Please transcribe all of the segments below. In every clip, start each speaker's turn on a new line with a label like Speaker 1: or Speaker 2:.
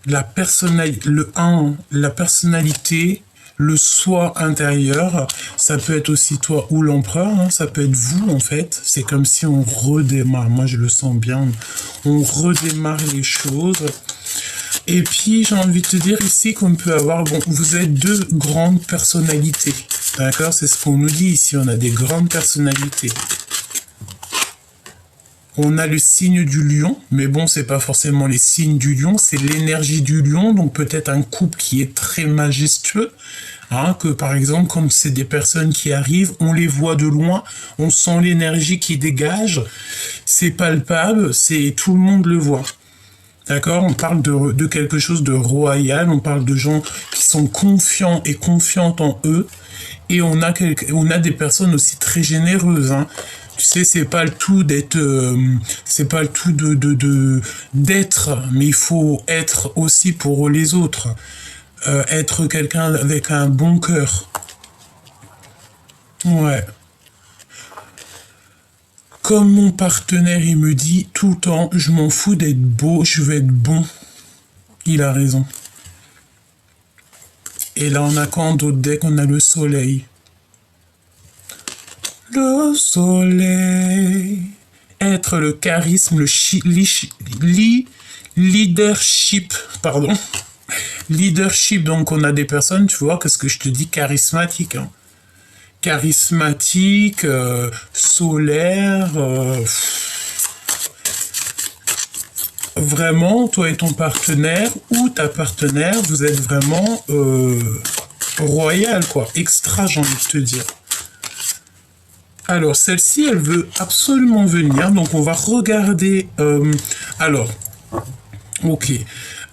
Speaker 1: la personnalité, le soi intérieur, ça peut être aussi toi ou l'empereur, hein, ça peut être vous en fait. C'est comme si on redémarre, moi je le sens bien, on redémarre les choses. Et puis j'ai envie de te dire ici qu'on peut avoir, bon, vous êtes deux grandes personnalités, d'accord? C'est ce qu'on nous dit ici, on a des grandes personnalités. On a le signe du lion, mais bon, c'est pas forcément les signes du lion, c'est l'énergie du lion, donc peut-être un couple qui est très majestueux, hein, que par exemple, comme c'est des personnes qui arrivent, on les voit de loin, on sent l'énergie qui dégage, c'est palpable, c'est tout le monde le voit. D'accord? On parle de quelque chose de royal, on parle de gens qui sont confiants et confiantes en eux, et on a des personnes aussi très généreuses, hein. Tu sais, c'est pas le tout d'être, c'est pas le tout d'être, mais il faut être aussi pour les autres. Être quelqu'un avec un bon cœur. Ouais. Comme mon partenaire, il me dit tout le temps, je m'en fous d'être beau, je veux être bon. Il a raison. Et là, on a quoi en d'autres decks? On a le soleil. Le soleil. Être le charisme, leadership, pardon. Leadership, donc on a des personnes, tu vois, qu'est-ce que je te dis, charismatique, hein. Charismatique, solaire, vraiment, toi et ton partenaire, ou ta partenaire, vous êtes vraiment royal, quoi, extra, j'ai envie de te dire. Alors, celle-ci, elle veut absolument venir, donc on va regarder... alors, ok.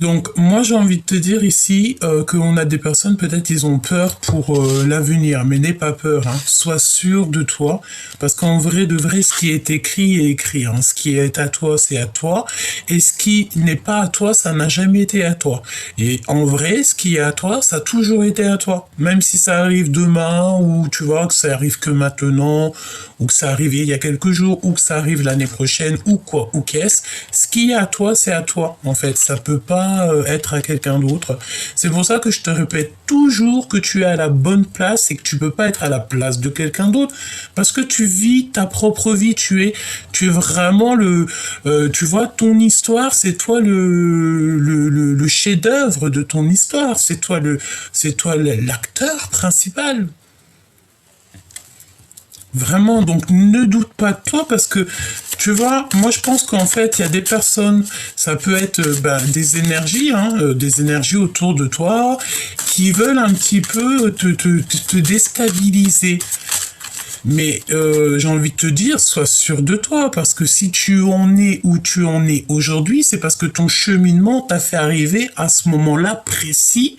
Speaker 1: Donc, moi, j'ai envie de te dire ici qu'on a des personnes, peut-être, ils ont peur pour l'avenir, mais n'aie pas peur, hein. Sois sûr de toi, parce qu'en vrai, de vrai, ce qui est écrit est écrit, hein. Ce qui est à toi, c'est à toi, et ce qui n'est pas à toi, ça n'a jamais été à toi. Et en vrai, ce qui est à toi, ça a toujours été à toi. Même si ça arrive demain, ou tu vois, que ça arrive que maintenant, ou que ça arrive il y a quelques jours, ou que ça arrive l'année prochaine, ou quoi, ou qu'est-ce, ce qui est à toi, c'est à toi, en fait. Ça peut pas être à quelqu'un d'autre. C'est pour ça que je te répète toujours que tu es à la bonne place et que tu peux pas être à la place de quelqu'un d'autre, parce que tu vis ta propre vie, tu es vraiment tu vois, ton histoire, c'est toi le chef-d'œuvre de ton histoire, c'est toi l'acteur principal. Vraiment, donc ne doute pas de toi parce que, tu vois, moi je pense qu'en fait, il y a des personnes, ça peut être des énergies, hein, des énergies autour de toi qui veulent un petit peu te déstabiliser. Mais j'ai envie de te dire, sois sûr de toi, parce que si tu en es où tu en es aujourd'hui, c'est parce que ton cheminement t'a fait arriver à ce moment-là précis.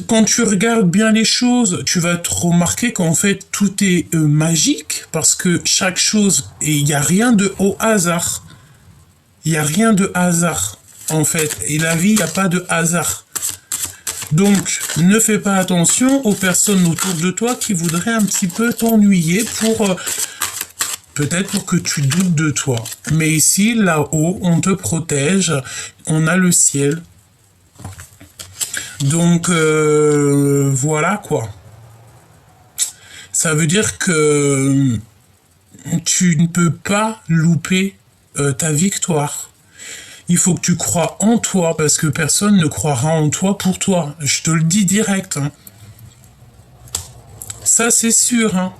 Speaker 1: Quand tu regardes bien les choses, tu vas te remarquer qu'en fait, tout est magique, parce que chaque chose, et il n'y a rien de au hasard. Il n'y a rien de hasard, en fait. Et la vie, il n'y a pas de hasard. Donc, ne fais pas attention aux personnes autour de toi qui voudraient un petit peu t'ennuyer peut-être pour que tu doutes de toi. Mais ici, là-haut, on te protège, on a le ciel. Donc, voilà quoi. Ça veut dire que tu ne peux pas louper ta victoire. Il faut que tu crois en toi, parce que personne ne croira en toi pour toi. Je te le dis direct, hein. Ça, c'est sûr, hein.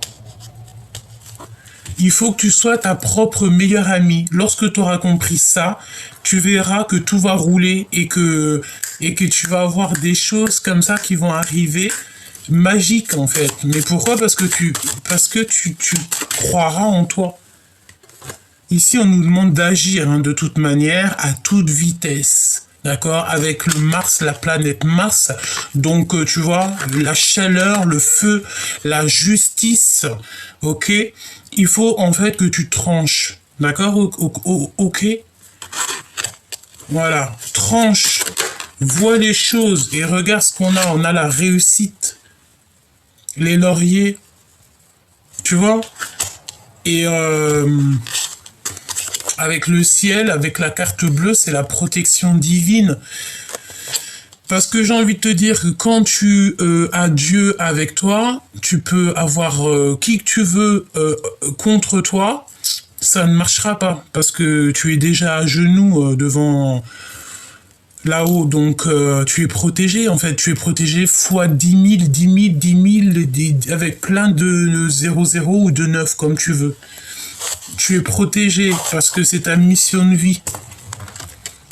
Speaker 1: Il faut que tu sois ta propre meilleure amie. Lorsque tu auras compris ça, tu verras que tout va rouler et que tu vas avoir des choses comme ça qui vont arriver, magiques en fait. Mais pourquoi? Parce que tu croiras en toi. Ici, on nous demande d'agir, hein, de toute manière, à toute vitesse. D'accord? Avec le Mars, la planète Mars. Donc, tu vois, la chaleur, le feu, la justice. Ok? Il faut, en fait, que tu tranches. D'accord? Ok? Voilà. Tranche. Vois les choses et regarde ce qu'on a. On a la réussite. Les lauriers. Tu vois? Et avec le ciel, avec la carte bleue, c'est la protection divine. Parce que j'ai envie de te dire que quand tu as Dieu avec toi, tu peux avoir qui que tu veux contre toi, ça ne marchera pas. Parce que tu es déjà à genoux devant là-haut, donc tu es protégé en fait. Tu es protégé fois 10 000, 10 000, 10 000, avec plein de 00 ou de 9 comme tu veux. Tu es protégé parce que c'est ta mission de vie.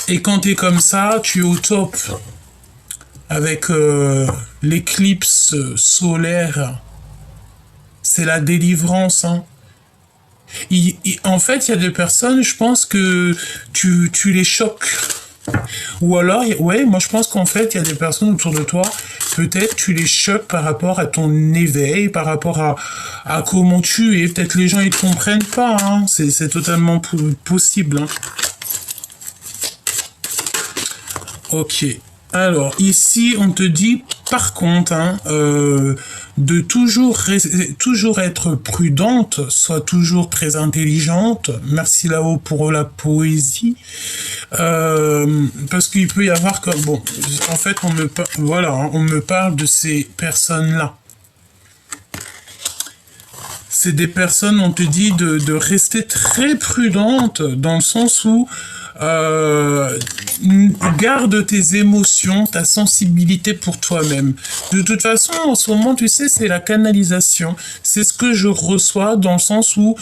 Speaker 1: Et quand tu es comme ça, tu es au top. Avec l'éclipse solaire, c'est la délivrance. Hein. En fait, il y a des personnes, je pense que tu les choques. Ou alors, ouais, moi je pense qu'en fait, il y a des personnes autour de toi, peut-être tu les choques par rapport à ton éveil, par rapport à comment tu es. Peut-être les gens ils ne comprennent pas, hein. C'est totalement possible. Hein. Ok. Alors, ici, on te dit, par contre, hein, de toujours être prudente, sois toujours très intelligente. Merci là-haut pour la poésie. Parce qu'il peut y avoir comme... Bon, en fait, voilà, hein, on me parle de ces personnes-là. C'est des personnes, on te dit de rester très prudente, dans le sens où garde tes émotions, ta sensibilité pour toi-même. De toute façon, en ce moment, tu sais, c'est la canalisation. C'est ce que je reçois dans le sens où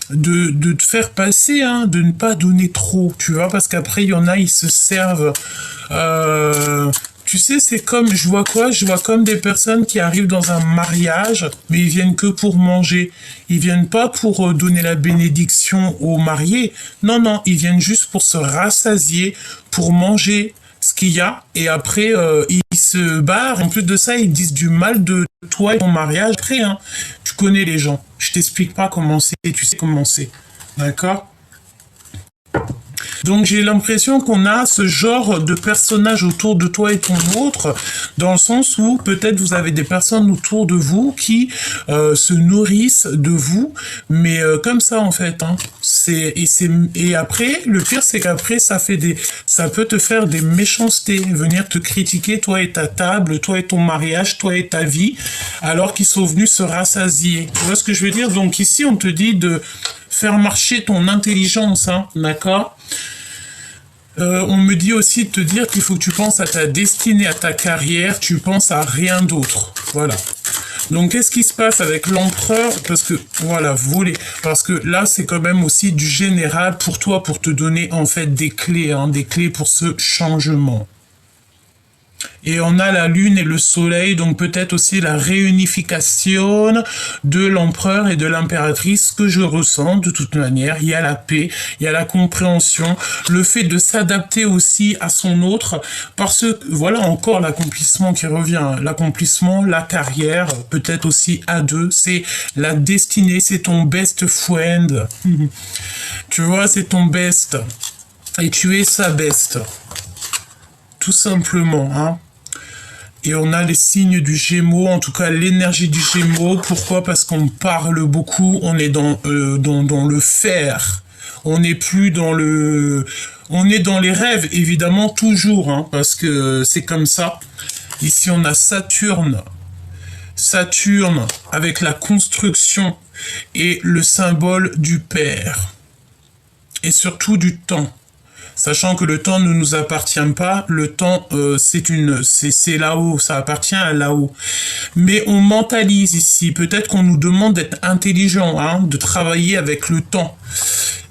Speaker 1: de te faire passer, hein, de ne pas donner trop, tu vois, parce qu'après, il y en a, ils se servent... Tu sais, c'est comme, je vois quoi? Je vois comme des personnes qui arrivent dans un mariage, mais ils viennent que pour manger. Ils viennent pas pour donner la bénédiction aux mariés. Non, non, ils viennent juste pour se rassasier, pour manger ce qu'il y a, et après, ils se barrent. En plus de ça, ils disent du mal de toi et ton mariage. Après, hein, tu connais les gens. Je t'explique pas comment c'est, tu sais comment c'est. D'accord? Donc j'ai l'impression qu'on a ce genre de personnages autour de toi et ton autre, dans le sens où peut-être vous avez des personnes autour de vous qui se nourrissent de vous, mais comme ça en fait. Hein. Et après, le pire c'est qu'après ça peut te faire des méchancetés, venir te critiquer toi et ta table, toi et ton mariage, toi et ta vie, alors qu'ils sont venus se rassasier. Tu vois ce que je veux dire? Donc ici on te dit de faire marcher ton intelligence, hein, d'accord? On me dit aussi de te dire qu'il faut que tu penses à ta destinée, à ta carrière, tu penses à rien d'autre. Voilà. Donc, qu'est-ce qui se passe avec l'empereur? Parce que, voilà, parce que là, c'est quand même aussi du général pour toi, pour te donner, en fait, des clés, hein, des clés pour ce changement. Et on a la lune et le soleil, donc peut-être aussi la réunification de l'empereur et de l'impératrice que je ressens de toute manière. Il y a la paix, il y a la compréhension, le fait de s'adapter aussi à son autre, parce que voilà encore l'accomplissement qui revient. L'accomplissement, la carrière, peut-être aussi à deux, c'est la destinée, c'est ton best friend. Tu vois, c'est ton best. Et tu es sa best. Tout simplement, hein. Et on a les signes du Gémeaux, en tout cas l'énergie du Gémeaux. Pourquoi? Parce qu'on parle beaucoup, on est dans le faire. On n'est plus dans le... On est dans les rêves, évidemment, toujours, hein, parce que c'est comme ça. Ici, on a Saturne. Saturne avec la construction et le symbole du père. Et surtout du temps. Sachant que le temps ne nous appartient pas, le temps c'est là-haut, ça appartient à là-haut. Mais on mentalise ici, peut-être qu'on nous demande d'être intelligent, hein, de travailler avec le temps.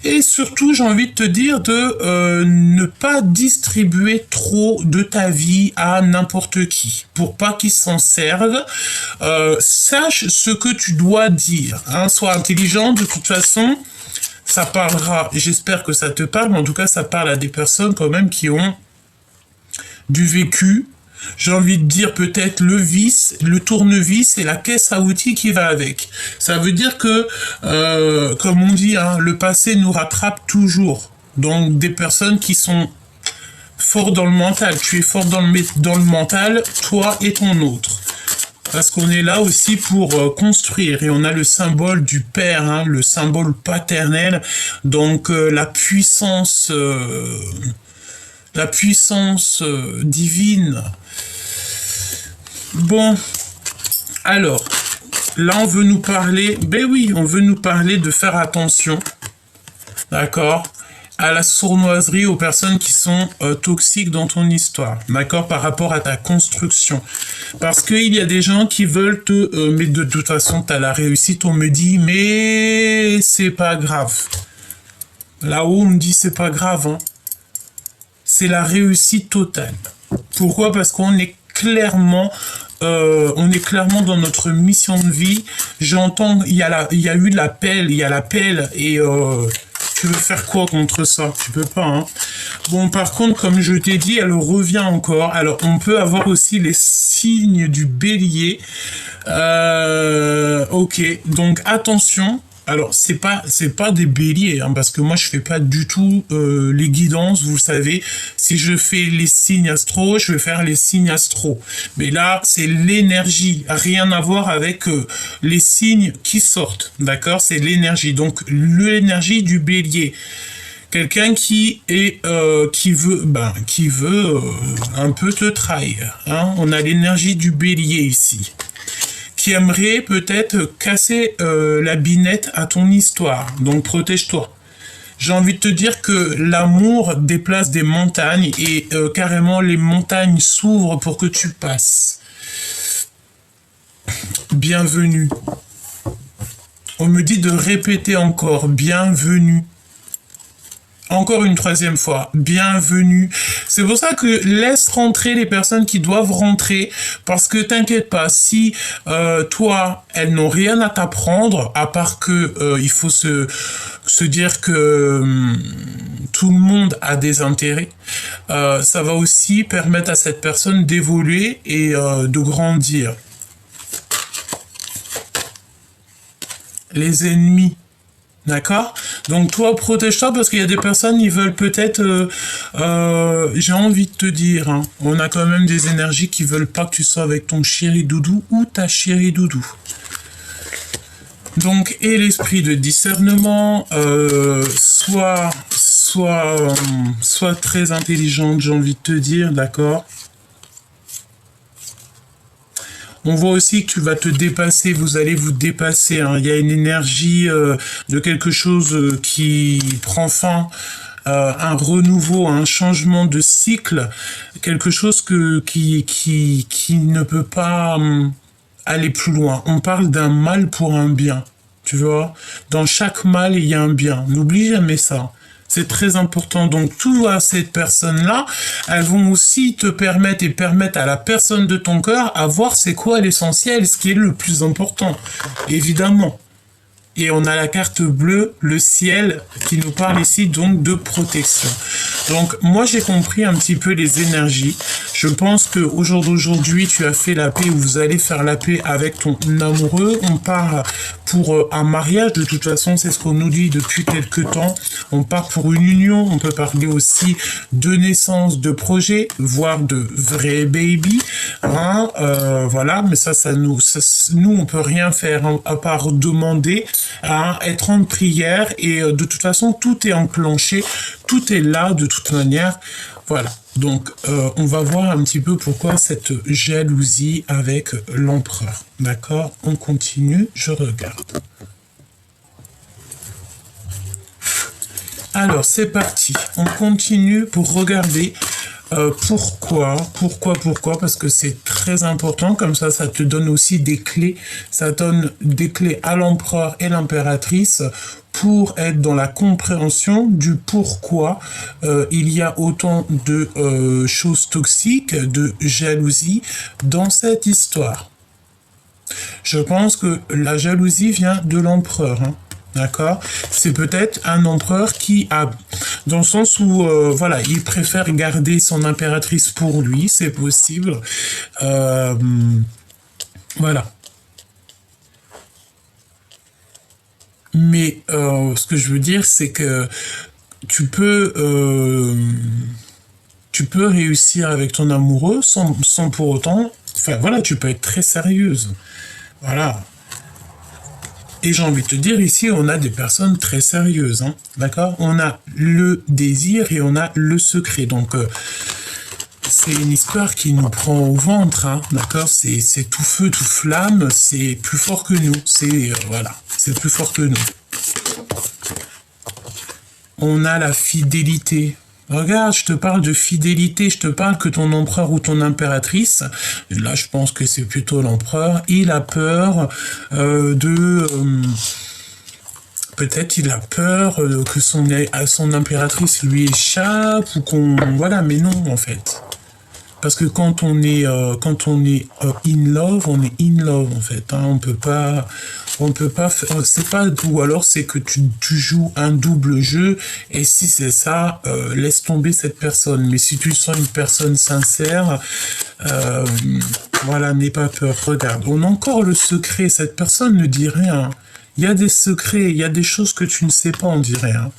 Speaker 1: Et surtout, j'ai envie de te dire de ne pas distribuer trop de ta vie à n'importe qui, pour pas qu'ils s'en servent. Sache ce que tu dois dire, hein, sois intelligent de toute façon. Ça parlera, j'espère que ça te parle, mais en tout cas, ça parle à des personnes quand même qui ont du vécu. J'ai envie de dire peut-être le vis, le tournevis et la caisse à outils qui va avec. Ça veut dire que, comme on dit, hein, le passé nous rattrape toujours. Donc, des personnes qui sont forts dans le mental. Tu es fort dans le mental, toi et ton autre. Parce qu'on est là aussi pour construire et on a le symbole du père, hein, le symbole paternel, donc la puissance divine. Bon, alors, là on veut nous parler, ben oui, on veut nous parler de faire attention, d'accord, à la sournoiserie, aux personnes qui sont toxiques dans ton histoire, d'accord, par rapport à ta construction. Parce qu'il y a des gens qui veulent te... mais de toute façon, tu as la réussite, on me dit, mais c'est pas grave. Là-haut, on me dit, c'est pas grave, hein. C'est la réussite totale. Pourquoi? Parce qu'on est clairement... dans notre mission de vie. J'entends, il y a eu l'appel, il y a l'appel, et tu veux faire quoi contre ça? Tu peux pas, hein. Bon, par contre, comme je t'ai dit, elle revient encore. Alors, on peut avoir aussi les signes du bélier. Ok, donc attention. Alors, c'est pas des béliers, hein, parce que moi, je fais pas du tout les guidances, vous le savez. Si je fais les signes astro, je vais faire les signes astro. Mais là, c'est l'énergie, rien à voir avec les signes qui sortent, d'accord? C'est l'énergie, donc l'énergie du bélier. Quelqu'un qui est qui veut un peu te trahir, hein? On a l'énergie du bélier ici, qui aimerait peut-être casser la binette à ton histoire. Donc protège-toi. J'ai envie de te dire que l'amour déplace des montagnes et carrément les montagnes s'ouvrent pour que tu passes. Bienvenue. On me dit de répéter encore, bienvenue. Encore une troisième fois, bienvenue. C'est pour ça que laisse rentrer les personnes qui doivent rentrer, parce que t'inquiète pas, si toi, elles n'ont rien à t'apprendre, à part que il faut se dire que tout le monde a des intérêts, ça va aussi permettre à cette personne d'évoluer et de grandir. Les ennemis. D'accord? Donc toi, protège-toi parce qu'il y a des personnes, ils veulent peut-être... j'ai envie de te dire, hein, on a quand même des énergies qui veulent pas que tu sois avec ton chéri doudou ou ta chérie doudou. Donc, et l'esprit de discernement, soit très intelligente, j'ai envie de te dire, d'accord? On voit aussi que tu vas te dépasser, vous allez vous dépasser, hein. Il y a une énergie de quelque chose qui prend fin, un renouveau, un changement de cycle, quelque chose qui ne peut pas aller plus loin. On parle d'un mal pour un bien, tu vois. Dans chaque mal, il y a un bien. N'oublie jamais ça. C'est très important. Donc, toutes ces personnes-là, elles vont aussi te permettre et permettre à la personne de ton cœur à voir c'est quoi l'essentiel, ce qui est le plus important. Évidemment. Et on a la carte bleue, le ciel, qui nous parle ici donc de protection. Donc, moi, j'ai compris un petit peu les énergies. Je pense qu'au jour d'aujourd'hui, tu as fait la paix ou vous allez faire la paix avec ton amoureux. On part pour un mariage. De toute façon, c'est ce qu'on nous dit depuis quelques temps. On part pour une union. On peut parler aussi de naissance, de projet, voire de vrai baby. Hein, voilà, mais nous, on peut rien faire hein, à part demander à être en prière. Et de toute façon, tout est enclenché. Tout est là de toute manière. Voilà. Donc, on va voir un petit peu pourquoi cette jalousie avec l'empereur. D'accord? On continue, je regarde. Alors, c'est parti. On continue pour regarder pourquoi, parce que c'est très important, comme ça te donne aussi des clés, ça donne des clés à l'empereur et l'impératrice pour être dans la compréhension du pourquoi il y a autant de choses toxiques, de jalousie dans cette histoire. Je pense que la jalousie vient de l'empereur, hein. D'accord? C'est peut-être un empereur qui a, dans le sens où, voilà, il préfère garder son impératrice pour lui, c'est possible. Voilà. Mais ce que je veux dire, c'est que tu peux réussir avec ton amoureux sans pour autant Enfin, voilà, tu peux être très sérieuse. Voilà. Et j'ai envie de te dire, ici, on a des personnes très sérieuses, hein, d'accord? On a le désir et on a le secret. Donc, c'est une histoire qui nous prend au ventre, hein, d'accord? C'est tout feu, tout flamme, c'est plus fort que nous. C'est, voilà, c'est plus fort que nous. On a la fidélité. Regarde, je te parle de fidélité, je te parle que ton empereur ou ton impératrice, là je pense que c'est plutôt l'empereur, il a peur peut-être il a peur que son impératrice lui échappe ou qu'on... Voilà, mais non en fait. Parce que quand on est in love, on est in love en fait. Hein. On peut pas, c'est pas, ou alors c'est que tu joues un double jeu. Et si c'est ça, laisse tomber cette personne. Mais si tu sens une personne sincère, voilà, n'aie pas peur. Regarde, on a encore le secret. Cette personne ne dit rien. Il y a des secrets, il y a des choses que tu ne sais pas, on dirait. Hein.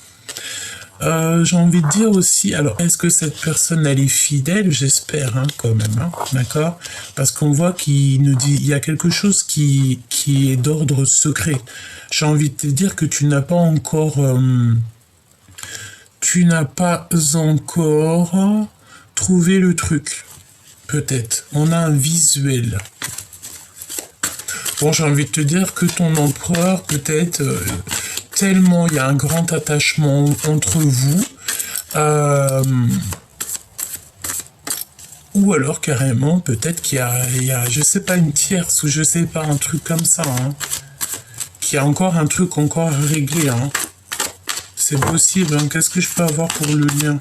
Speaker 1: J'ai envie de dire aussi, alors est-ce que cette personne elle est fidèle? J'espère, hein, quand même, hein, d'accord? Parce qu'on voit qu'il nous dit, il y a quelque chose qui est d'ordre secret. J'ai envie de te dire que tu n'as pas encore trouvé le truc. Peut-être. On a un visuel. Bon, j'ai envie de te dire que ton empereur, peut-être, tellement il y a un grand attachement entre vous, ou alors carrément, peut-être qu'il y a, je sais pas, une tierce, ou je sais pas, un truc comme ça, hein, qu'il y a encore un truc encore à régler, hein. C'est possible, hein. Qu'est-ce que je peux avoir pour le lien?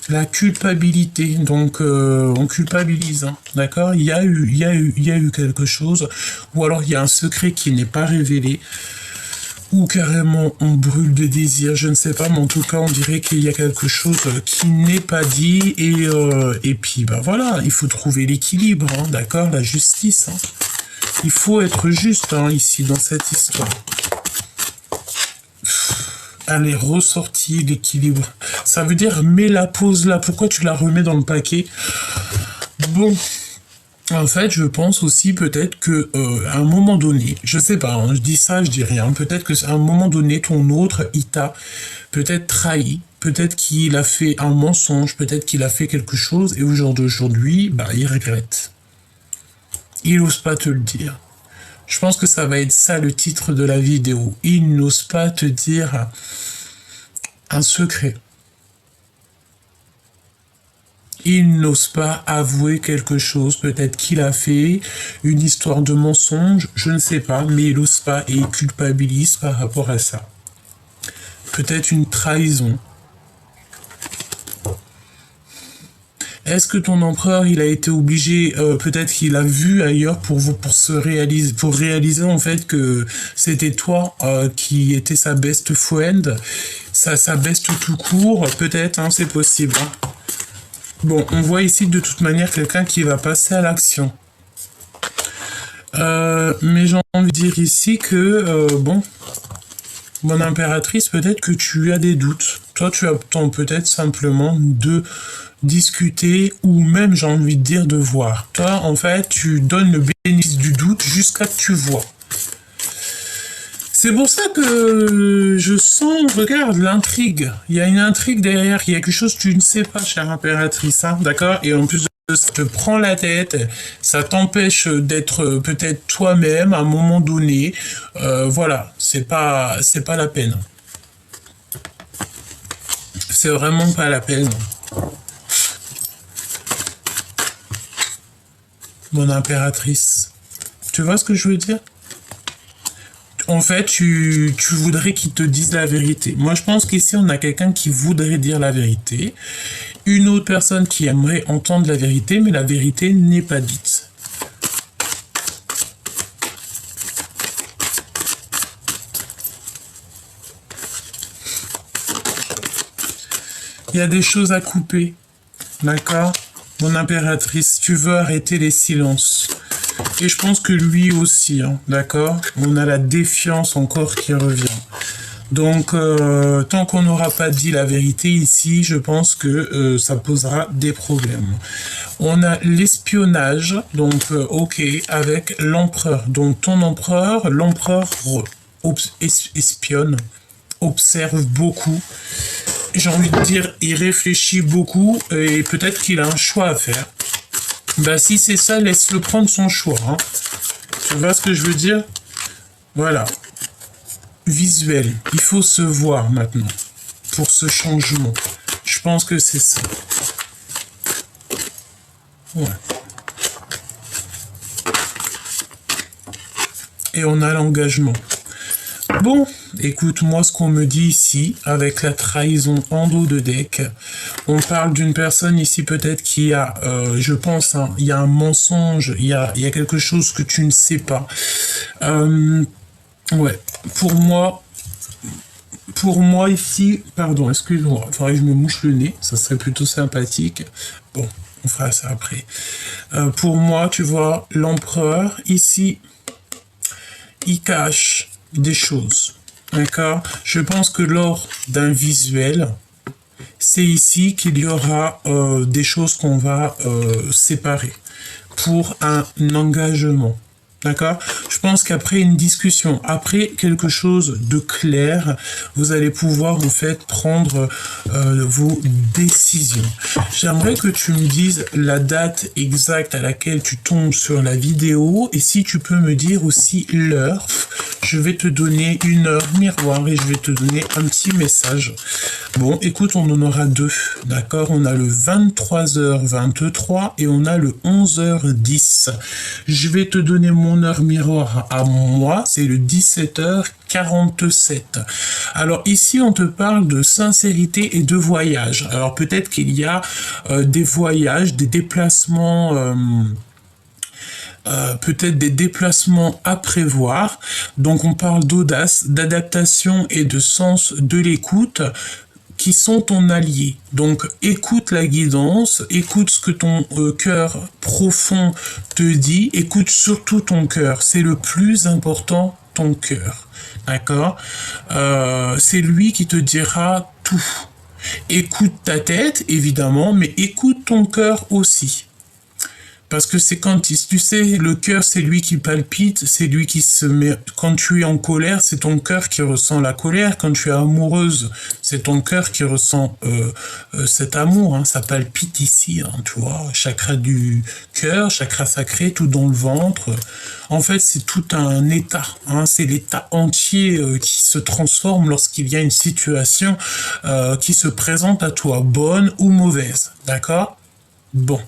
Speaker 1: La culpabilité, donc on culpabilise, hein, d'accord? Il y a eu quelque chose, ou alors il y a un secret qui n'est pas révélé, ou carrément on brûle de désir, je ne sais pas, mais en tout cas on dirait qu'il y a quelque chose qui n'est pas dit, et puis bah voilà, il faut trouver l'équilibre, hein, d'accord? La justice, hein. Il faut être juste, hein, ici dans cette histoire. Elle est ressortie, l'équilibre. Ça veut dire, mets la pause là. Pourquoi tu la remets dans le paquet? Bon. En fait, je pense aussi peut-être que à un moment donné, je sais pas, hein, je dis ça, je dis rien. Peut-être que à un moment donné, ton autre, il t'a peut-être trahi. Peut-être qu'il a fait un mensonge. Peut-être qu'il a fait quelque chose. Et au jour d'aujourd'hui, bah, il regrette. Il n'ose pas te le dire. Je pense que ça va être ça le titre de la vidéo. Il n'ose pas te dire un secret. Il n'ose pas avouer quelque chose, peut-être qu'il a fait une histoire de mensonge, je ne sais pas, mais il n'ose pas et il culpabilise par rapport à ça. Peut-être une trahison. Est-ce que ton empereur, il a été obligé, peut-être qu'il a vu ailleurs pour réaliser en fait que c'était toi qui était sa best friend, sa best tout court, peut-être, hein, c'est possible. Hein. Bon, on voit ici de toute manière quelqu'un qui va passer à l'action. Mais j'ai envie de dire ici que, bon, mon impératrice, peut-être que tu as des doutes. Toi, tu attends peut-être simplement de discuter ou même, j'ai envie de dire, de voir. Toi, en fait, tu donnes le bénéfice du doute jusqu'à ce que tu vois. C'est pour ça que je sens, regarde, l'intrigue. Il y a une intrigue derrière, il y a quelque chose que tu ne sais pas, chère impératrice, hein, d'accord? Et en plus de ça te prend la tête, ça t'empêche d'être peut-être toi-même à un moment donné. Voilà, c'est pas la peine. C'est vraiment pas la peine. Mon impératrice. Tu vois ce que je veux dire? En fait, tu voudrais qu'il te dise la vérité. Moi, je pense qu'ici, on a quelqu'un qui voudrait dire la vérité. Une autre personne qui aimerait entendre la vérité, mais la vérité n'est pas dite. Il y a des choses à couper. D'accord? Mon impératrice, tu veux arrêter les silences. Et je pense que lui aussi, hein, d'accord? On a la défiance encore qui revient. Donc, tant qu'on n'aura pas dit la vérité ici, je pense que ça posera des problèmes. On a l'espionnage, donc ok, avec l'empereur. Donc ton empereur, l'empereur espionne, observe beaucoup. J'ai envie de dire, il réfléchit beaucoup et peut-être qu'il a un choix à faire. Bah si c'est ça, laisse-le prendre son choix. Hein. Tu vois ce que je veux dire? Voilà. Visuel. Il faut se voir maintenant pour ce changement. Je pense que c'est ça. Ouais. Et on a l'engagement. Bon, écoute, moi, ce qu'on me dit ici, avec la trahison en dos de deck, on parle d'une personne ici peut-être qui a, je pense, hein, il y a un mensonge, il y a quelque chose que tu ne sais pas. Ouais, pour moi ici, pardon, excuse-moi, il faudrait que je me mouche le nez, ça serait plutôt sympathique. Bon, on fera ça après. Pour moi, tu vois, l'empereur, ici, il cache des choses, d'accord? Je pense que lors d'un visuel, c'est ici qu'il y aura des choses qu'on va séparer pour un engagement. D'accord? Je pense qu'après une discussion, après quelque chose de clair, vous allez pouvoir en fait prendre vos décisions. J'aimerais que tu me dises la date exacte à laquelle tu tombes sur la vidéo et si tu peux me dire aussi l'heure. Je vais te donner une heure miroir et je vais te donner un petit message. Bon, écoute, on en aura deux, d'accord? On a le 23h23 et on a le 11h10. Je vais te donner mon heure miroir à moi, c'est le 17h47. Alors ici, on te parle de sincérité et de voyage. Alors peut-être qu'il y a des voyages, des déplacements... peut-être des déplacements à prévoir. Donc on parle d'audace, d'adaptation et de sens de l'écoute qui sont ton allié. Donc écoute la guidance, écoute ce que ton cœur profond te dit, écoute surtout ton cœur. C'est le plus important, ton cœur. D'accord? C'est lui qui te dira tout. Écoute ta tête, évidemment, mais écoute ton cœur aussi. Parce que c'est quand, tu sais, le cœur, c'est lui qui palpite, c'est lui qui se met... Quand tu es en colère, c'est ton cœur qui ressent la colère. Quand tu es amoureuse, c'est ton cœur qui ressent cet amour. Hein. Ça palpite ici, hein, tu vois. Chakra du cœur, chakra sacré, tout dans le ventre. En fait, c'est tout un état. Hein. C'est l'état entier qui se transforme lorsqu'il y a une situation qui se présente à toi, bonne ou mauvaise. D'accord? Bon.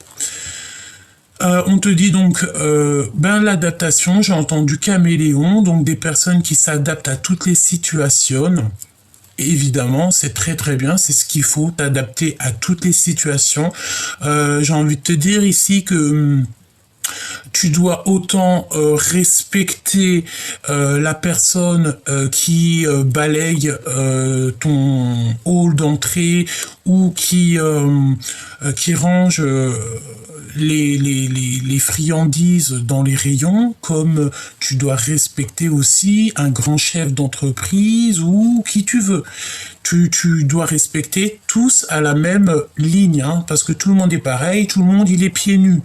Speaker 1: On te dit donc l'adaptation, j'ai entendu caméléon, donc des personnes qui s'adaptent à toutes les situations. Évidemment, c'est très très bien, c'est ce qu'il faut, t'adapter à toutes les situations. J'ai envie de te dire ici que tu dois autant respecter la personne qui balaye ton hall d'entrée ou qui range les friandises dans les rayons, comme tu dois respecter aussi un grand chef d'entreprise ou qui tu veux. Tu dois respecter tous à la même ligne, hein, parce que tout le monde est pareil, tout le monde il est pieds nus.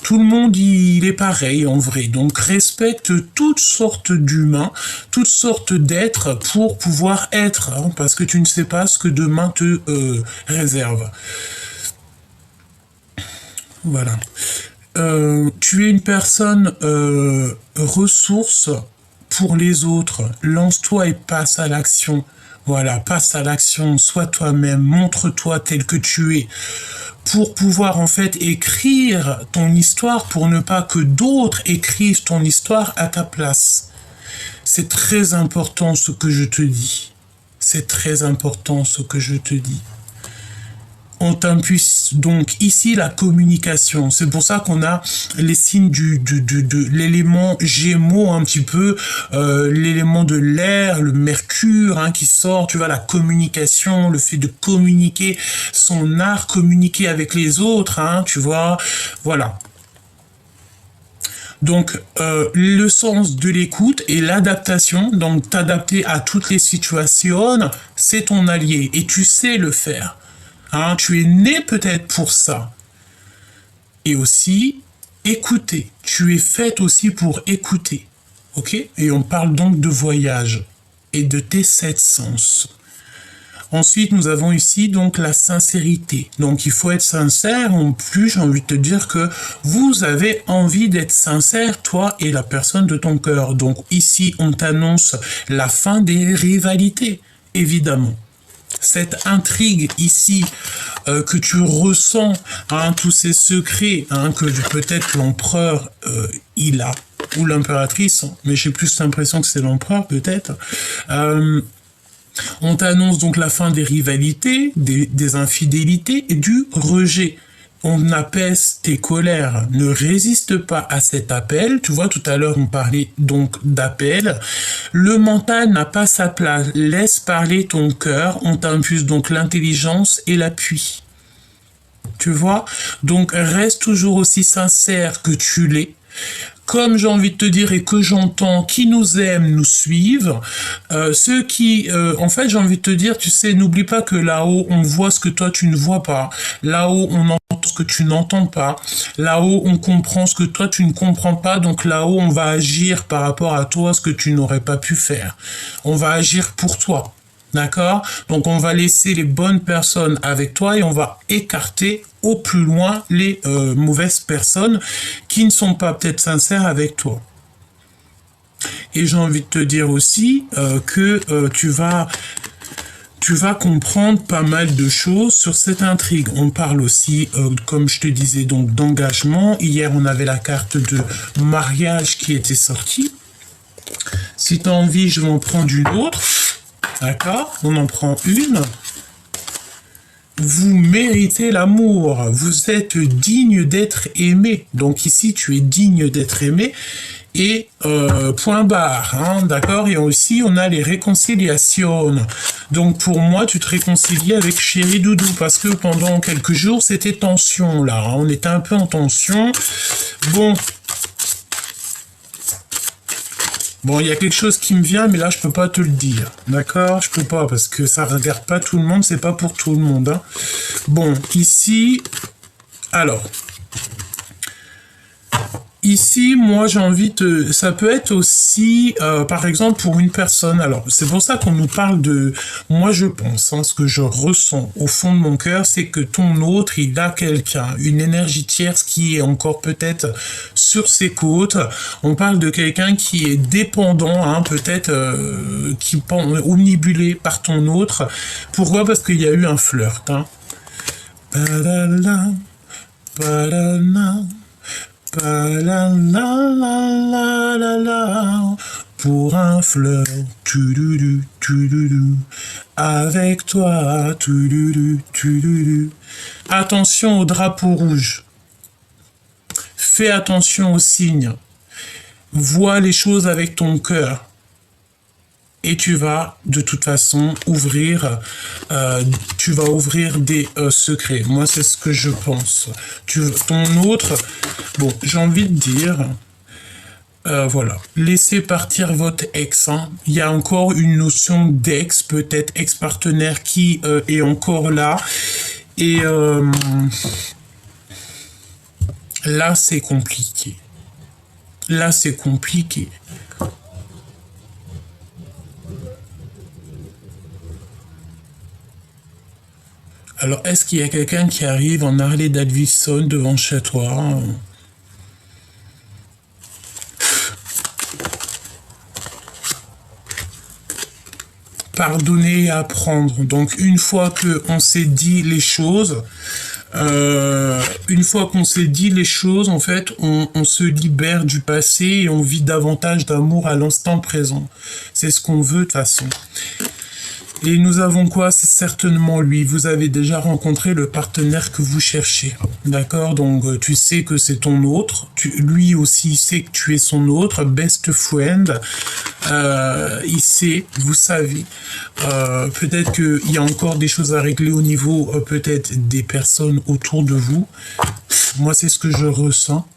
Speaker 1: Tout le monde il est pareil en vrai. Donc respecte toutes sortes d'humains, toutes sortes d'êtres pour pouvoir être, hein, parce que tu ne sais pas ce que demain te réserve. Voilà. Tu es une personne ressource pour les autres. Lance-toi et passe à l'action. Voilà, passe à l'action. Sois toi-même. Montre-toi tel que tu es. Pour pouvoir en fait écrire ton histoire, pour ne pas que d'autres écrivent ton histoire à ta place. C'est très important ce que je te dis. C'est très important ce que je te dis. On t'appuie donc ici la communication. C'est pour ça qu'on a les signes de l'élément Gémeaux un petit peu, l'élément de l'air, le Mercure hein, qui sort. Tu vois la communication, le fait de communiquer son art, communiquer avec les autres. Hein, tu vois, voilà. Donc, le sens de l'écoute et l'adaptation, donc t'adapter à toutes les situations, c'est ton allié et tu sais le faire. Hein, tu es né peut-être pour ça. et aussi écouter. Tu es faite aussi pour écouter. Ok? Et on parle donc de voyage et de tes 7 sens. Ensuite, nous avons ici donc la sincérité. Donc, il faut être sincère. En plus, j'ai envie de te dire que vous avez envie d'être sincère, toi et la personne de ton cœur. Donc, ici, on t'annonce la fin des rivalités, évidemment. Cette intrigue ici que tu ressens, hein, tous ces secrets que peut-être l'empereur il a, ou l'impératrice, mais j'ai plus l'impression que c'est l'empereur peut-être. On t'annonce donc la fin des rivalités, des infidélités et du rejet. On apaise tes colères, ne résiste pas à cet appel. Tu vois, tout à l'heure, on parlait donc d'appel. Le mental n'a pas sa place. Laisse parler ton cœur. On t'impulse donc l'intelligence et l'appui. Tu vois? Donc, reste toujours aussi sincère que tu l'es. Comme j'ai envie de te dire et que j'entends, qui nous aiment nous suivent. Ceux qui, en fait, j'ai envie de te dire, tu sais, n'oublie pas que là-haut, on voit ce que toi tu ne vois pas. Là-haut, on entend ce que tu n'entends pas. Là-haut, on comprend ce que toi tu ne comprends pas. Donc là-haut, on va agir par rapport à toi, ce que tu n'aurais pas pu faire. On va agir pour toi. D'accord? Donc on va laisser les bonnes personnes avec toi et on va écarter au plus loin les mauvaises personnes qui ne sont pas peut-être sincères avec toi. Et j'ai envie de te dire aussi que tu vas comprendre pas mal de choses sur cette intrigue. On parle aussi, comme je te disais, donc d'engagement. Hier, on avait la carte de mariage qui était sortie. Si tu as envie, je vais en prendre une autre. D'accord? On en prend une. Vous méritez l'amour. Vous êtes digne d'être aimé. Donc ici, tu es digne d'être aimé. Et point barre. Hein, d'accord? Et aussi, on a les réconciliations. Donc pour moi, tu te réconcilies avec Chéri Doudou. Parce que pendant quelques jours, c'était tension là. Hein, on était un peu en tension. Bon, il y a quelque chose qui me vient, mais là, je peux pas te le dire. D'accord? Je peux pas, parce que ça regarde pas tout le monde, c'est pas pour tout le monde. Hein. Bon, ici... Alors... Ici, moi, j'ai envie de... Ça peut être aussi, par exemple, pour une personne. Alors, c'est pour ça qu'on nous parle de... Moi, je pense, hein, ce que je ressens au fond de mon cœur, c'est que ton autre, il a quelqu'un, une énergie tierce qui est encore peut-être sur ses côtes. On parle de quelqu'un qui est dépendant, hein, peut-être, qui est omnibulé par ton autre. Pourquoi? Parce qu'il y a eu un flirt. Hein. Ba-da-la, ba-da-la. Pour un flirt, avec toi, attention au drapeau rouge. Fais attention aux signes. Vois les choses avec ton cœur. Et tu vas, de toute façon, ouvrir des secrets. Moi, c'est ce que je pense. Ton autre, bon, j'ai envie de dire, voilà, laissez partir votre ex. Hein. Il y a encore une notion d'ex, peut-être ex-partenaire qui est encore là. Et là, c'est compliqué. Là, c'est compliqué. Alors, est-ce qu'il y a quelqu'un qui arrive en Harley Davidson devant chez toi? Pardonner et apprendre. Donc, une fois qu'on s'est dit les choses, en fait, on se libère du passé et on vit davantage d'amour à l'instant présent. C'est ce qu'on veut de toute façon. Et nous avons quoi? C'est certainement lui. Vous avez déjà rencontré le partenaire que vous cherchez. D'accord? Donc, tu sais que c'est ton autre. Lui aussi sait que tu es son autre. Best friend. Il sait, vous savez. Peut-être qu'il y a encore des choses à régler au niveau, peut-être, des personnes autour de vous. Moi, c'est ce que je ressens.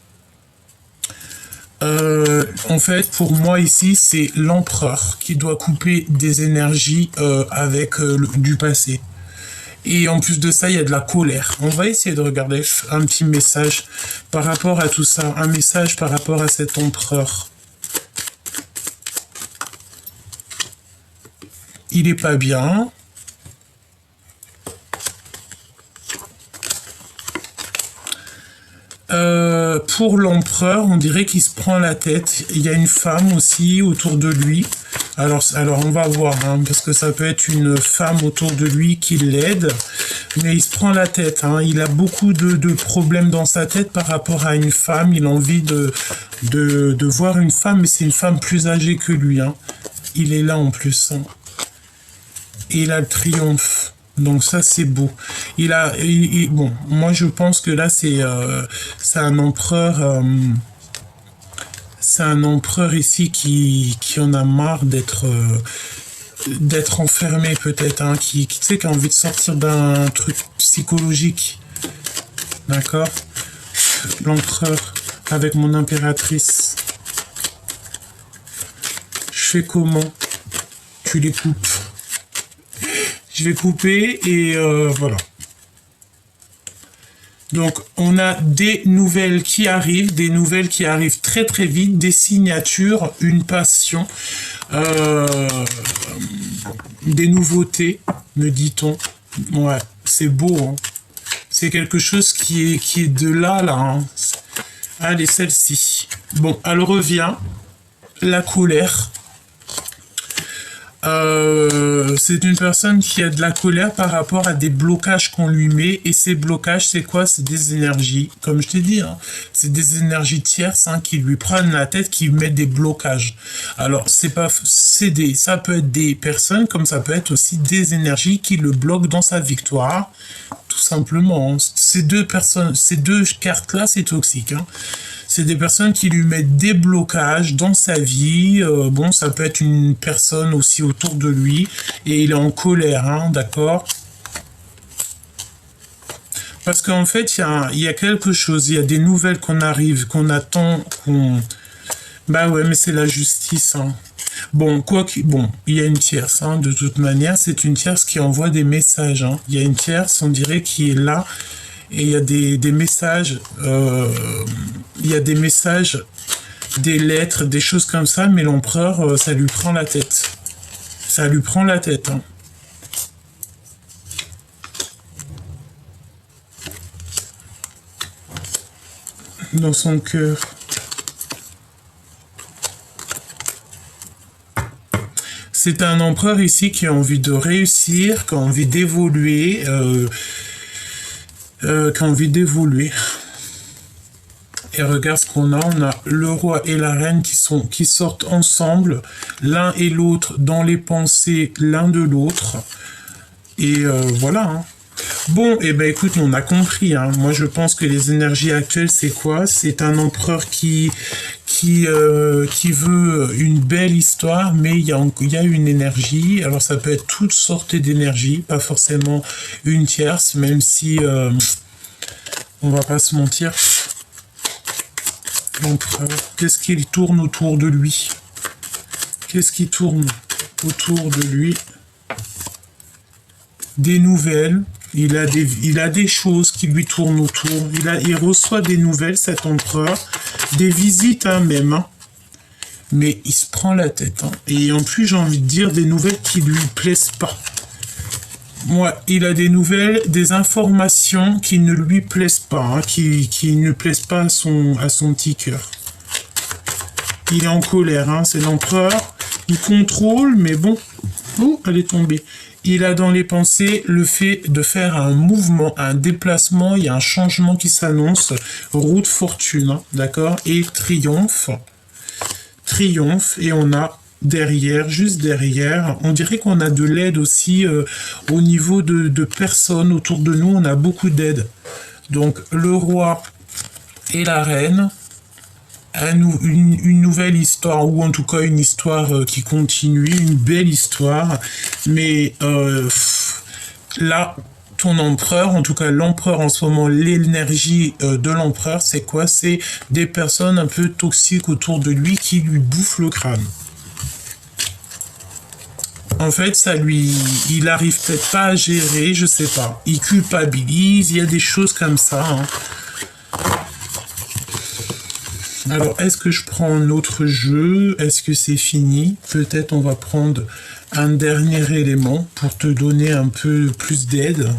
Speaker 1: En fait, pour moi ici, c'est l'empereur qui doit couper des énergies avec du passé. Et en plus de ça, il y a de la colère. On va essayer de regarder un petit message par rapport à tout ça. Un message par rapport à cet empereur. Il est pas bien. Pour l'empereur, on dirait qu'il se prend la tête. Il y a une femme aussi autour de lui. Alors on va voir, hein, parce que ça peut être une femme autour de lui qui l'aide, mais il se prend la tête. Hein. Il a beaucoup de problèmes dans sa tête par rapport à une femme. Il a envie de voir une femme, mais c'est une femme plus âgée que lui. Hein. Il est là en plus. Hein. Et il a le triomphe. Donc ça c'est beau. Bon, moi je pense que là c'est un empereur. C'est un empereur ici qui en a marre d'être enfermé peut-être, hein, tu sais, qui a envie de sortir d'un truc psychologique. D'accord? L'empereur avec mon impératrice. Je fais comment? Tu les coupes. Je vais couper et voilà. Donc, on a des nouvelles qui arrivent très très vite, des signatures, une passion, des nouveautés, me dit-on. Ouais, c'est beau, hein. C'est quelque chose qui est de là, hein. Allez, celle-ci. Bon, elle revient, la colère. C'est une personne qui a de la colère par rapport à des blocages qu'on lui met, et ces blocages c'est quoi? C'est des énergies, comme je t'ai dit, hein, c'est des énergies tierces, hein, qui lui prennent la tête, qui lui mettent des blocages. Alors ça peut être des personnes, comme ça peut être aussi des énergies qui le bloquent dans sa victoire, tout simplement. Hein. Ces deux cartes là c'est toxique, hein. C'est des personnes qui lui mettent des blocages dans sa vie. Bon, ça peut être une personne aussi autour de lui. Et il est en colère, hein, d'accord? Parce qu'en fait, il y a quelque chose. Il y a des nouvelles qu'on qu'on attend, Bah ouais, mais c'est la justice, hein. Bon, il y a une tierce, hein, de toute manière. C'est une tierce qui envoie des messages, hein. Il y a une tierce, on dirait, qui est là. Et il y a des messages, des lettres, des choses comme ça, mais l'empereur, ça lui prend la tête. Ça lui prend la tête, hein. Dans son cœur. C'est un empereur ici qui a envie de réussir, qui a envie d'évoluer, Et regarde ce qu'on a. On a le roi et la reine qui sortent ensemble, l'un et l'autre dans les pensées l'un de l'autre. Et voilà. Hein. Bon, et ben écoute, on a compris. Hein. Moi, je pense que les énergies actuelles, c'est quoi? C'est un empereur qui veut une belle histoire, mais il y a une énergie. Alors, ça peut être toutes sortes d'énergies, pas forcément une tierce, même si on va pas se mentir. L'empereur, qu'est-ce qui tourne autour de lui? Qu'est-ce qui tourne autour de lui? Des nouvelles. Il a des choses qui lui tournent autour. Il reçoit des nouvelles, cet empereur. Des visites, hein, même. Hein. Mais il se prend la tête. Hein. Et en plus, j'ai envie de dire des nouvelles qui lui plaisent pas. Moi, il a des nouvelles, des informations qui ne lui plaisent pas, hein, qui ne plaisent pas à son petit cœur. Il est en colère, hein, c'est l'empereur. Il contrôle, mais bon. Oh, elle est tombée. Il a dans les pensées le fait de faire un mouvement, un déplacement, il y a un changement qui s'annonce. Roue de fortune, hein, d'accord? Et triomphe. Triomphe, et on a derrière, juste derrière, on dirait qu'on a de l'aide aussi au niveau de personnes autour de nous, on a beaucoup d'aide. Donc le roi et la reine, une nouvelle histoire, ou en tout cas une histoire qui continue, une belle histoire, mais là, ton empereur, en tout cas l'empereur en ce moment, l'énergie de l'empereur, c'est quoi? C'est des personnes un peu toxiques autour de lui qui lui bouffent le crâne. En fait, il arrive peut-être pas à gérer, je sais pas. Il culpabilise, il y a des choses comme ça. Hein. Alors, est-ce que je prends un autre jeu? Est-ce que c'est fini? Peut-être on va prendre un dernier élément pour te donner un peu plus d'aide.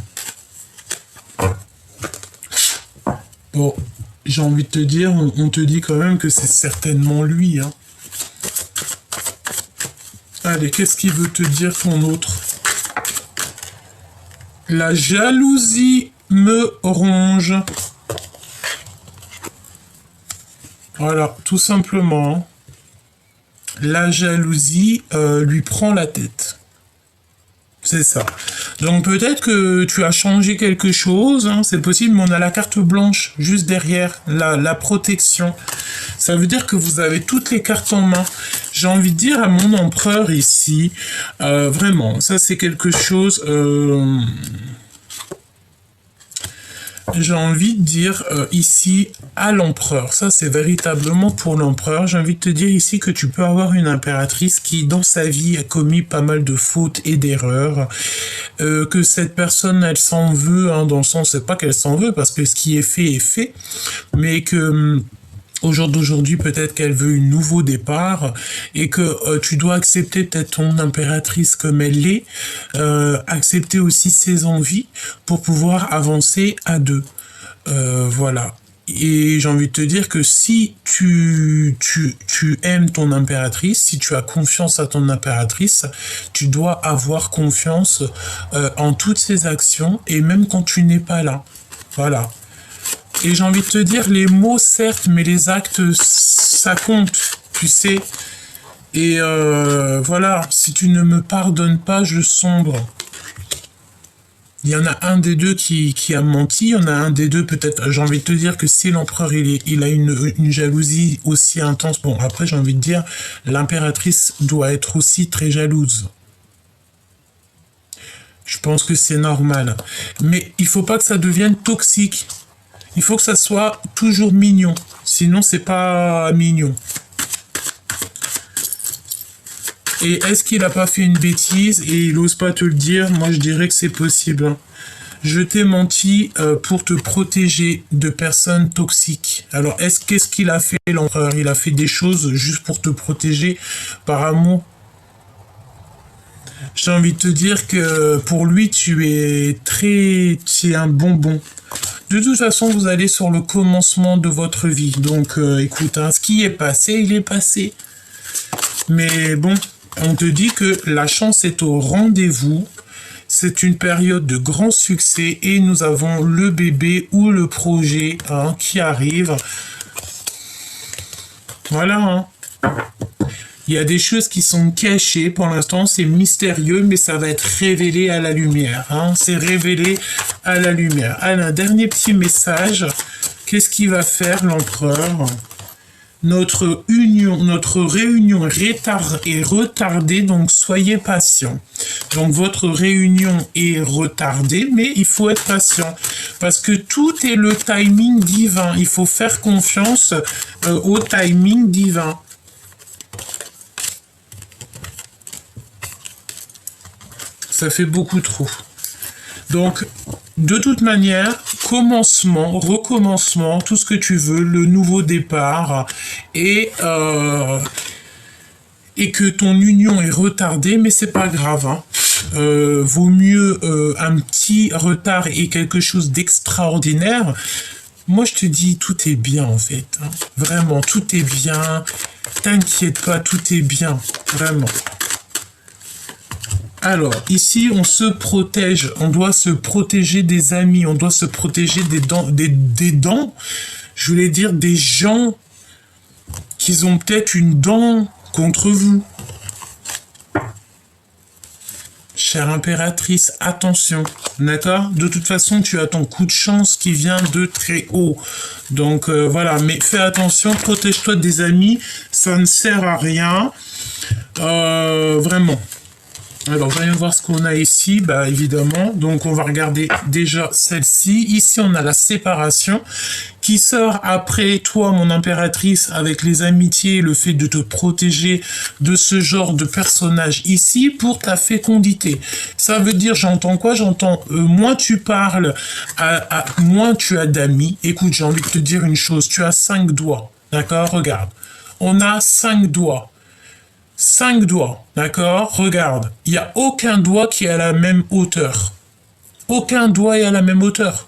Speaker 1: Bon, j'ai envie de te dire, on te dit quand même que c'est certainement lui. Hein. Allez, qu'est-ce qu'il veut te dire ton autre? La jalousie me ronge. Voilà, tout simplement. La jalousie lui prend la tête. C'est ça. Donc peut-être que tu as changé quelque chose, hein, c'est possible, mais on a la carte blanche juste derrière, la protection. Ça veut dire que vous avez toutes les cartes en main. J'ai envie de dire à mon empereur ici, vraiment, ça c'est quelque chose... j'ai envie de dire ici à l'empereur, ça c'est véritablement pour l'empereur, j'ai envie de te dire ici que tu peux avoir une impératrice qui dans sa vie a commis pas mal de fautes et d'erreurs, que cette personne elle s'en veut, hein, dans le sens c'est pas qu'elle s'en veut parce que ce qui est fait, mais que... au jour d'aujourd'hui, peut-être qu'elle veut un nouveau départ et que tu dois accepter peut-être ton impératrice comme elle l'est, accepter aussi ses envies pour pouvoir avancer à deux. Voilà. Et j'ai envie de te dire que si tu aimes ton impératrice, si tu as confiance à ton impératrice, tu dois avoir confiance en toutes ses actions et même quand tu n'es pas là. Voilà. Et j'ai envie de te dire, les mots certes, mais les actes, ça compte, tu sais. Et voilà, si tu ne me pardonnes pas, je sombre. Il y en a un des deux qui a menti, il y en a un des deux peut-être, j'ai envie de te dire que si l'empereur il a une jalousie aussi intense, bon après j'ai envie de dire, l'impératrice doit être aussi très jalouse. Je pense que c'est normal. Mais il faut pas que ça devienne toxique. Il faut que ça soit toujours mignon. Sinon, c'est pas mignon. Et est-ce qu'il n'a pas fait une bêtise et il n'ose pas te le dire? Moi, je dirais que c'est possible. Je t'ai menti pour te protéger de personnes toxiques. Alors, qu'est-ce qu'il a fait, l'empereur? Il a fait des choses juste pour te protéger par amour? J'ai envie de te dire que pour lui, tu es un bonbon. De toute façon, vous allez sur le commencement de votre vie. Donc, écoute, hein, ce qui est passé, il est passé. Mais bon, on te dit que la chance est au rendez-vous. C'est une période de grand succès et nous avons le bébé ou le projet hein, qui arrive. Voilà. Hein. Il y a des choses qui sont cachées. Pour l'instant, c'est mystérieux, mais ça va être révélé à la lumière. Hein. C'est révélé à la lumière. Allez, un dernier petit message. Qu'est-ce qu'il va faire, l'empereur? Notre réunion est retardée, donc soyez patient. Donc votre réunion est retardée, mais il faut être patient. Parce que tout est le timing divin. Il faut faire confiance au timing divin. Ça fait beaucoup trop. Donc, de toute manière, commencement, recommencement, tout ce que tu veux, le nouveau départ, et que ton union est retardée, mais c'est pas grave. Hein. Vaut mieux un petit retard et quelque chose d'extraordinaire. Moi, je te dis, tout est bien, en fait. Hein. Vraiment, tout est bien. T'inquiète pas, tout est bien. Vraiment. Alors, ici, on se protège. On doit se protéger des amis. On doit se protéger des dents. Je voulais dire des gens qui ont peut-être une dent contre vous. Chère impératrice, attention. D'accord? De toute façon, tu as ton coup de chance qui vient de très haut. Donc, voilà. Mais fais attention, protège-toi des amis. Ça ne sert à rien. Vraiment. Alors, voyons voir ce qu'on a ici. Bah, évidemment. Donc, on va regarder déjà celle-ci. Ici, on a la séparation qui sort après toi, mon impératrice, avec les amitiés, le fait de te protéger de ce genre de personnage ici pour ta fécondité. Ça veut dire, j'entends quoi? J'entends, moins tu parles, moins tu as d'amis. Écoute, j'ai envie de te dire une chose, tu as 5 doigts, d'accord? Regarde, on a 5 doigts. 5 doigts, d'accord? Regarde, il n'y a aucun doigt qui est à la même hauteur. Aucun doigt est à la même hauteur.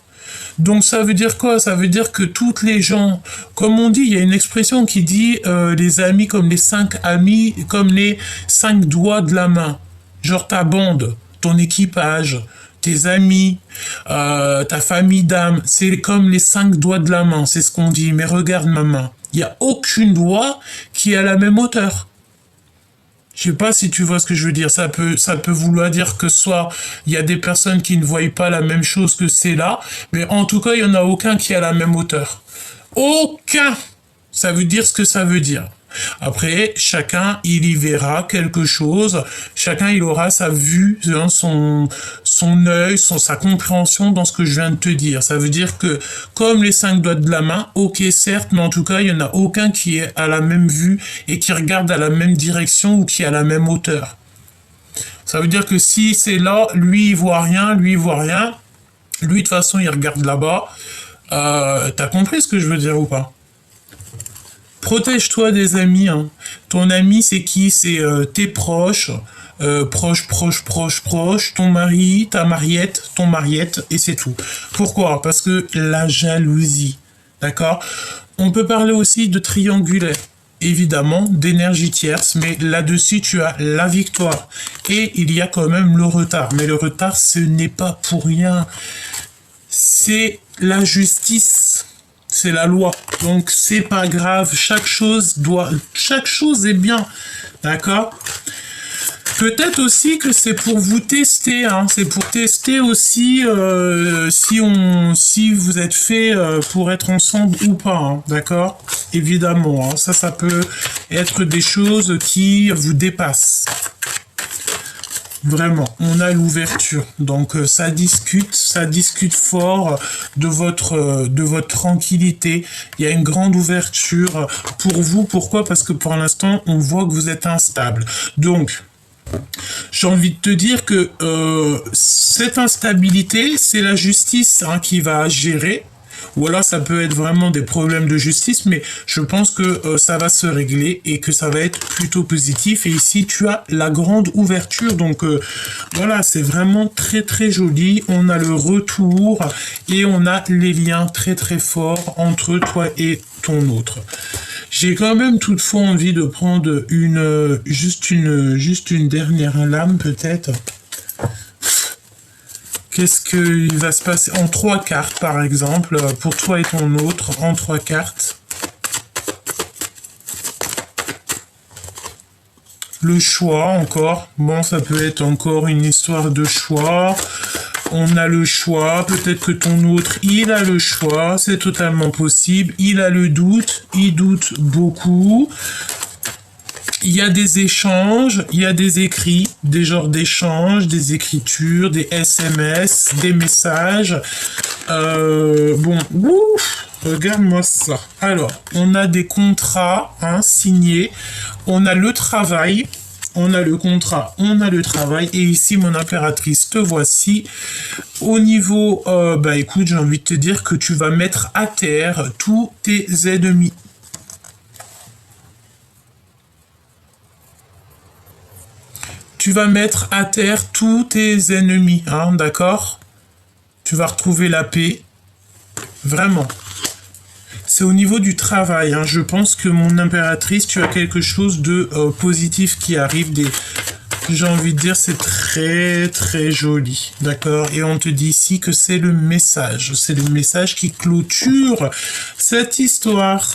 Speaker 1: Donc ça veut dire quoi? Ça veut dire que toutes les gens, comme on dit, il y a une expression qui dit les amis comme les 5 amis, comme les 5 doigts de la main. Genre ta bande, ton équipage, tes amis, ta famille d'âme, c'est comme les 5 doigts de la main, c'est ce qu'on dit. Mais regarde ma main, il n'y a aucune doigt qui est à la même hauteur. Je sais pas si tu vois ce que je veux dire. Ça peut vouloir dire que soit il y a des personnes qui ne voient pas la même chose que c'est là, mais en tout cas, il y en a aucun qui est à la même hauteur. Aucun! Ça veut dire ce que ça veut dire. Après, chacun, il y verra quelque chose. Chacun, il aura sa vue, hein, son œil, sa compréhension dans ce que je viens de te dire. Ça veut dire que, comme les 5 doigts de la main, ok, certes, mais en tout cas, il n'y en a aucun qui est à la même vue et qui regarde à la même direction ou qui est à la même hauteur. Ça veut dire que si c'est là, lui, il voit rien, lui, il voit rien. Lui, de toute façon, il regarde là-bas. T'as compris ce que je veux dire ou pas? Protège-toi des amis. Hein. Ton ami, c'est qui? C'est tes proches, proches, ton mari, ta mariette, ton mariette, et c'est tout. Pourquoi? Parce que la jalousie, d'accord? On peut parler aussi de triangulaire, évidemment, d'énergie tierce, mais là-dessus, tu as la victoire. Et il y a quand même le retard. Mais le retard, ce n'est pas pour rien. C'est la justice. C'est la loi. Donc, c'est pas grave. Chaque chose est bien. D'accord? Peut-être aussi que c'est pour vous tester. Hein. C'est pour tester aussi si vous êtes fait pour être ensemble ou pas. Hein. D'accord? Évidemment. Hein. Ça peut être des choses qui vous dépassent. Vraiment, on a l'ouverture. Donc ça discute fort de votre tranquillité. Il y a une grande ouverture pour vous. Pourquoi? Parce que pour l'instant, on voit que vous êtes instable. Donc, j'ai envie de te dire que cette instabilité, c'est la justice qui va gérer. Ou alors ça peut être vraiment des problèmes de justice, mais je pense que ça va se régler et que ça va être plutôt positif. Et ici, tu as la grande ouverture. Donc voilà, c'est vraiment très très joli. On a le retour et on a les liens très très forts entre toi et ton autre. J'ai quand même toutefois envie de prendre juste une dernière lame peut-être. Qu'est-ce qu'il va se passer en 3 cartes, par exemple, pour toi et ton autre, en 3 cartes. Le choix, encore. Bon, ça peut être encore une histoire de choix. On a le choix. Peut-être que ton autre, il a le choix. C'est totalement possible. Il a le doute. Il doute beaucoup. Il y a des échanges, il y a des écrits, des genres d'échanges, des écritures, des SMS, des messages. Bon, ouf, regarde-moi ça. Alors, on a des contrats signés, on a le travail, on a le contrat, on a le travail. Et ici, mon impératrice, te voici. Au niveau, écoute, j'ai envie de te dire que tu vas mettre à terre tous tes ennemis. Tu vas mettre à terre tous tes ennemis, d'accord? Tu vas retrouver la paix. Vraiment. C'est au niveau du travail. Je pense que mon impératrice, tu as quelque chose de positif qui arrive. J'ai envie de dire, c'est très très joli, d'accord? Et on te dit ici que c'est le message. C'est le message qui clôture cette histoire.